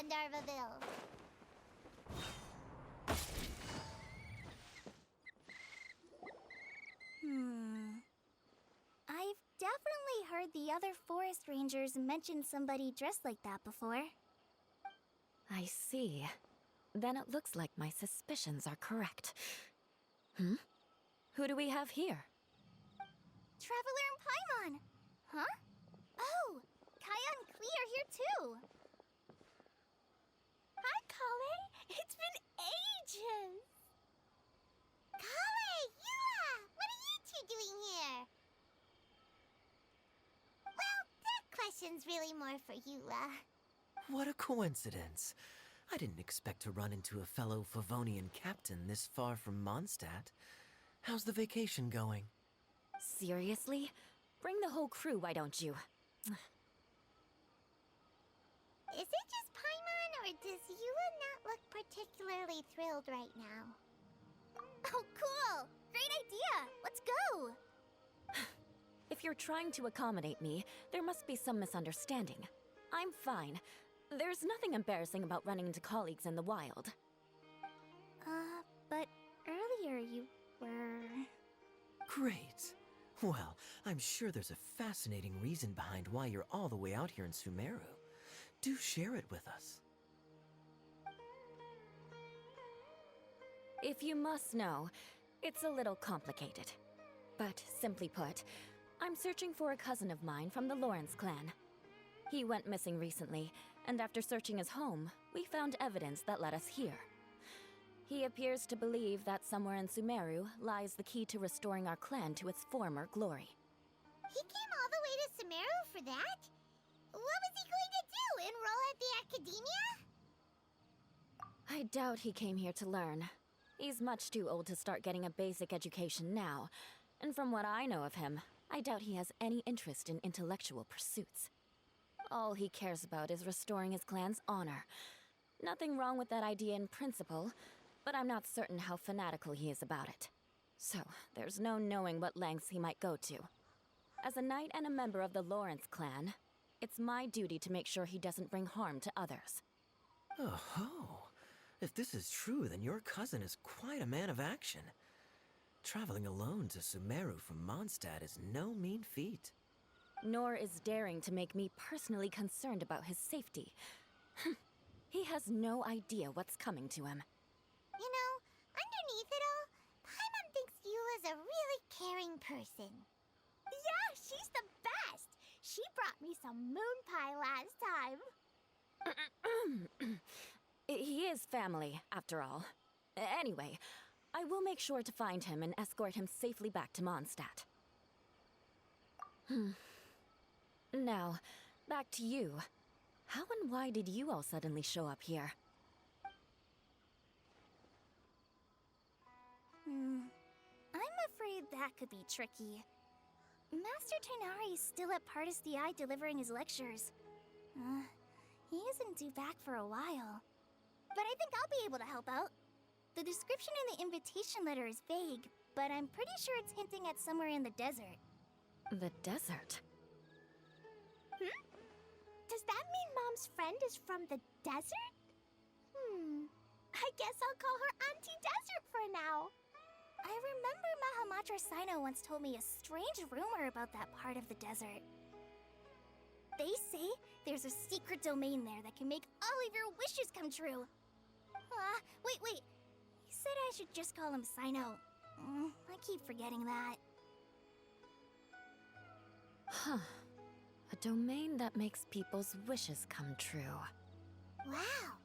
Gandharvaville. I've definitely heard the other forest rangers mention somebody dressed like that before. I see. Then it looks like my suspicions are correct. Who do we have here? Traveler and Paimon! Huh? Oh! Kaeya and Klee are here too! Hi, Kale! It's been ages! Kale! Eula! What are you two doing here? Well, that question's really more for Eula. What a coincidence. I didn't expect to run into a fellow Favonian captain this far from Mondstadt. How's the vacation going? Seriously? Bring the whole crew, why don't you? Is it just Paimon, or does Eula not look particularly thrilled right now? Oh, cool! Great idea! Let's go! If you're trying to accommodate me, there must be some misunderstanding. I'm fine. There's nothing embarrassing about running into colleagues in the wild. But earlier you were... Great. Well, I'm sure there's a fascinating reason behind why you're all the way out here in Sumeru. Do share it with us. If you must know, it's a little complicated. But simply put, I'm searching for a cousin of mine from the Lawrence clan. He went missing recently, and after searching his home, we found evidence that led us here. He appears to believe that somewhere in Sumeru lies the key to restoring our clan to its former glory. He came all the way to Sumeru for that? What was he going to do, enroll at the academia? I doubt he came here to learn. He's much too old to start getting a basic education now, and from what I know of him, I doubt he has any interest in intellectual pursuits. All he cares about is restoring his clan's honor. Nothing wrong with that idea in principle, but I'm not certain how fanatical he is about it. So, there's no knowing what lengths he might go to. As a knight and a member of the Lawrence clan, it's my duty to make sure he doesn't bring harm to others. Oh-ho. If this is true, then your cousin is quite a man of action. Traveling alone to Sumeru from Mondstadt is no mean feat. Nor is daring to make me personally concerned about his safety. He has no idea what's coming to him. You know, underneath it all, Paimon thinks Eula's a really caring person. Yeah, she's the best! She brought me some moon pie last time. He is family, after all. Anyway, I will make sure to find him and escort him safely back to Mondstadt. Now, back to you. How and why did you all suddenly show up here? I'm afraid that could be tricky. Master Tighnari's still at Partis the Eye delivering his lectures. He isn't due back for a while. But I think I'll be able to help out. The description in the invitation letter is vague, but I'm pretty sure it's hinting at somewhere in the desert. The desert? Does that mean Mom's friend is from the desert? I guess I'll call her Auntie Desert for now. I remember Mahamatra Sino once told me a strange rumor about that part of the desert. They say there's a secret domain there that can make all of your wishes come true. Wait. He said I should just call him Sino. I keep forgetting that. Huh. A domain that makes people's wishes come true. Wow.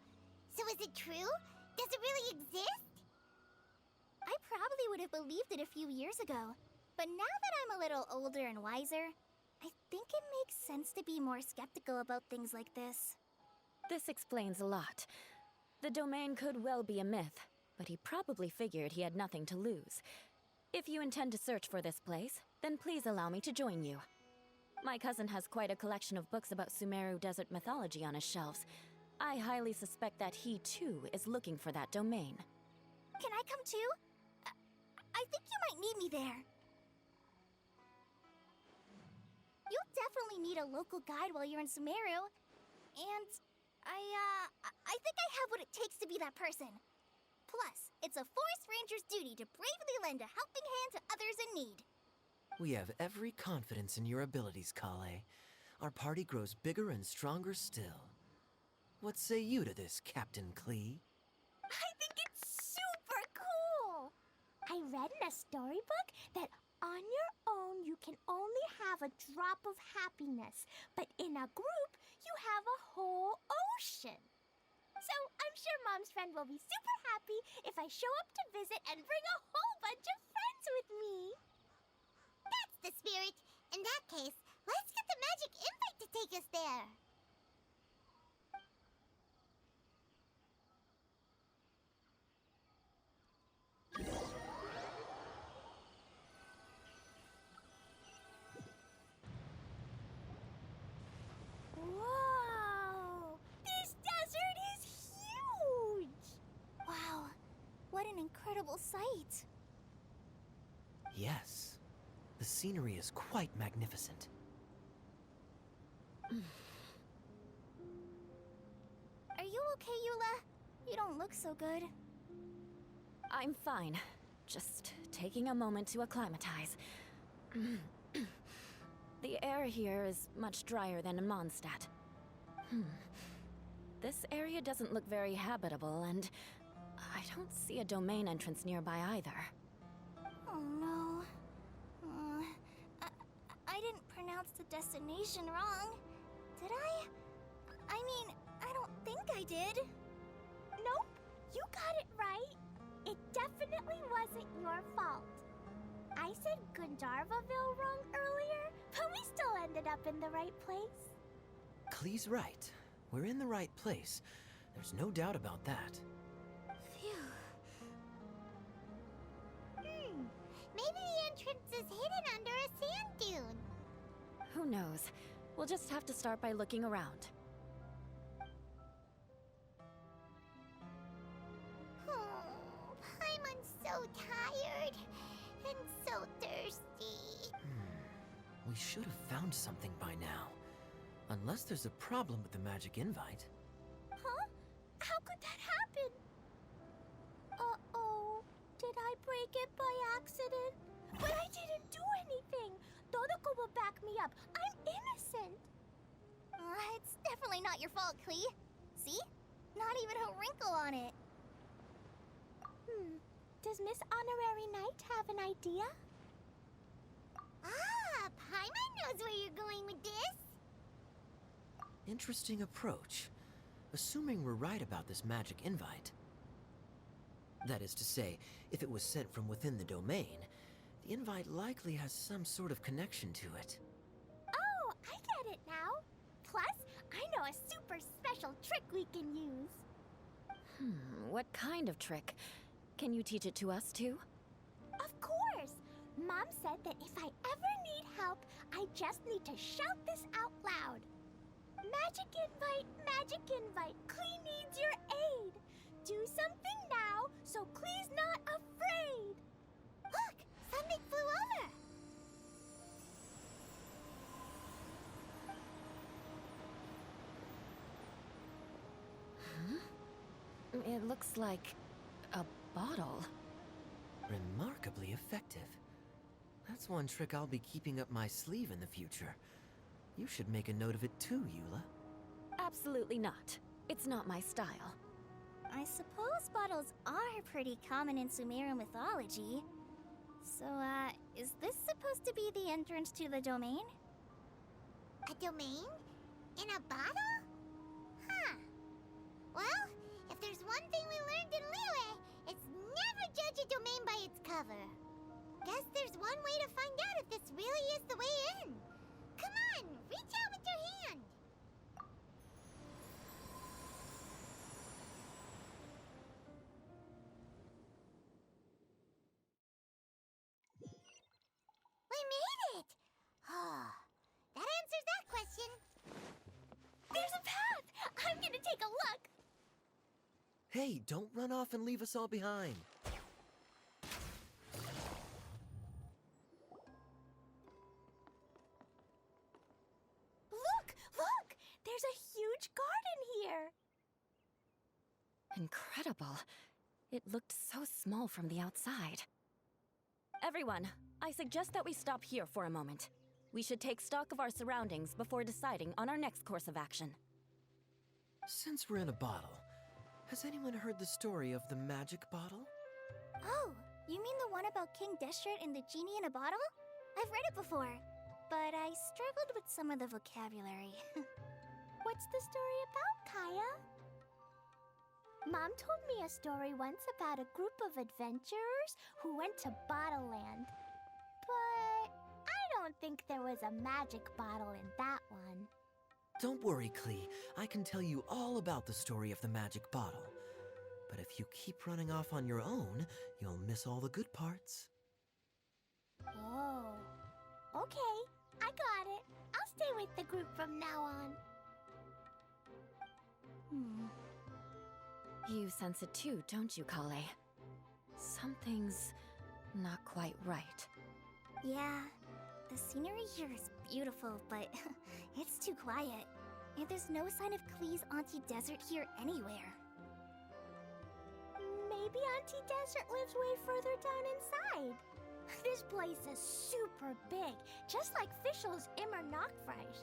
So is it true? Does it really exist? I probably would have believed it a few years ago. But now that I'm a little older and wiser, I think it makes sense to be more skeptical about things like this. This explains a lot. The domain could well be a myth, but he probably figured he had nothing to lose. If you intend to search for this place, then please allow me to join you. My cousin has quite a collection of books about Sumeru desert mythology on his shelves. I highly suspect that he, too, is looking for that domain. Can I come too? I think you might need me there. You'll definitely need a local guide while you're in Sumeru. And I think I have what it takes to be that person. Plus, it's a forest ranger's duty to bravely lend a helping hand to others in need. We have every confidence in your abilities, Kaeya. Our party grows bigger and stronger still. What say you to this, Captain Klee? I think it's super cool! I read in a storybook that on your own you can only have a drop of happiness, but in a group you have a whole ocean. So I'm sure Mom's friend will be super happy if I show up to visit and bring a whole bunch of friends with me. That's the spirit. In that case, let's get the magic invite to take us there. Whoa! This desert is huge! Wow, what an incredible sight. Yes. The scenery is quite magnificent. Are you okay, Eula? You don't look so good. I'm fine. Just taking a moment to acclimatize. The air here is much drier than in Mondstadt. This area doesn't look very habitable, and I don't see a domain entrance nearby either. Oh no. I didn't pronounce the destination wrong, did I? I mean, I don't think I did. Nope, you got it right. It definitely wasn't your fault. I said Gundarvaville wrong earlier, but we still ended up in the right place. Klee's right. We're in the right place. There's no doubt about that. Phew. Maybe the entrance is hidden under a sand dune. Who knows? We'll just have to start by looking around. Oh, Paimon's so tired and so thirsty. We should have found something by now. Unless there's a problem with the magic invite. Huh? How could that happen? Uh-oh. Did I break it by accident? But I didn't do anything. Todoko will back me up. I'm innocent. It's definitely not your fault, Klee. See? Not even a wrinkle on it. Does Miss Honorary Knight have an idea? Ah, Paimon knows where you're going with this. Interesting approach. Assuming we're right about this magic invite. That is to say, if it was sent from within the domain, the invite likely has some sort of connection to it. Oh, I get it now. Plus, I know a super special trick we can use. What kind of trick? Can you teach it to us too? Of course! Mom said that if I ever need help, I just need to shout this out loud. Magic invite, Klee needs your aid. Do something now, so Klee's not afraid. Look, something flew over. It looks like a bottle. Remarkably effective. That's one trick I'll be keeping up my sleeve in the future. You should make a note of it too, Eula. Absolutely not. It's not my style. I suppose bottles are pretty common in Sumeru mythology. So, is this supposed to be the entrance to the domain? A domain? In a bottle? Huh. Well, if there's one thing we learned in Liyue, it's never judge a domain by its cover. Guess there's one way to find out if this really is the way in. Come on, reach out with your hand. We made it! That answers that question. There's a path! I'm gonna take a look. Hey, don't run off and leave us all behind. Look! There's a huge garden here. Incredible. It looked so small from the outside. Everyone, I suggest that we stop here for a moment. We should take stock of our surroundings before deciding on our next course of action. Since we're in a bottle, has anyone heard the story of the magic bottle? Oh, you mean the one about King Deshret and the genie in a bottle? I've read it before, but I struggled with some of the vocabulary. What's the story about, Kaeya? Mom told me a story once about a group of adventurers who went to Bottle Land. But I don't think there was a magic bottle in that one. Don't worry, Klee. I can tell you all about the story of the magic bottle. But if you keep running off on your own, you'll miss all the good parts. Oh. Okay, I got it. I'll stay with the group from now on. You sense it too, don't you, Kale? Something's not quite right. Yeah, the scenery here is beautiful, but it's too quiet. And there's no sign of Klee's Auntie Desert here anywhere. Maybe Auntie Desert lives way further down inside. This place is super big, just like Fischl's Immer Nachtreich.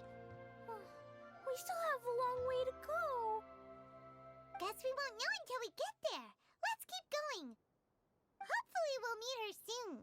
We still have a long way to go. Guess we won't know until we get there. Let's keep going. Hopefully we'll meet her soon.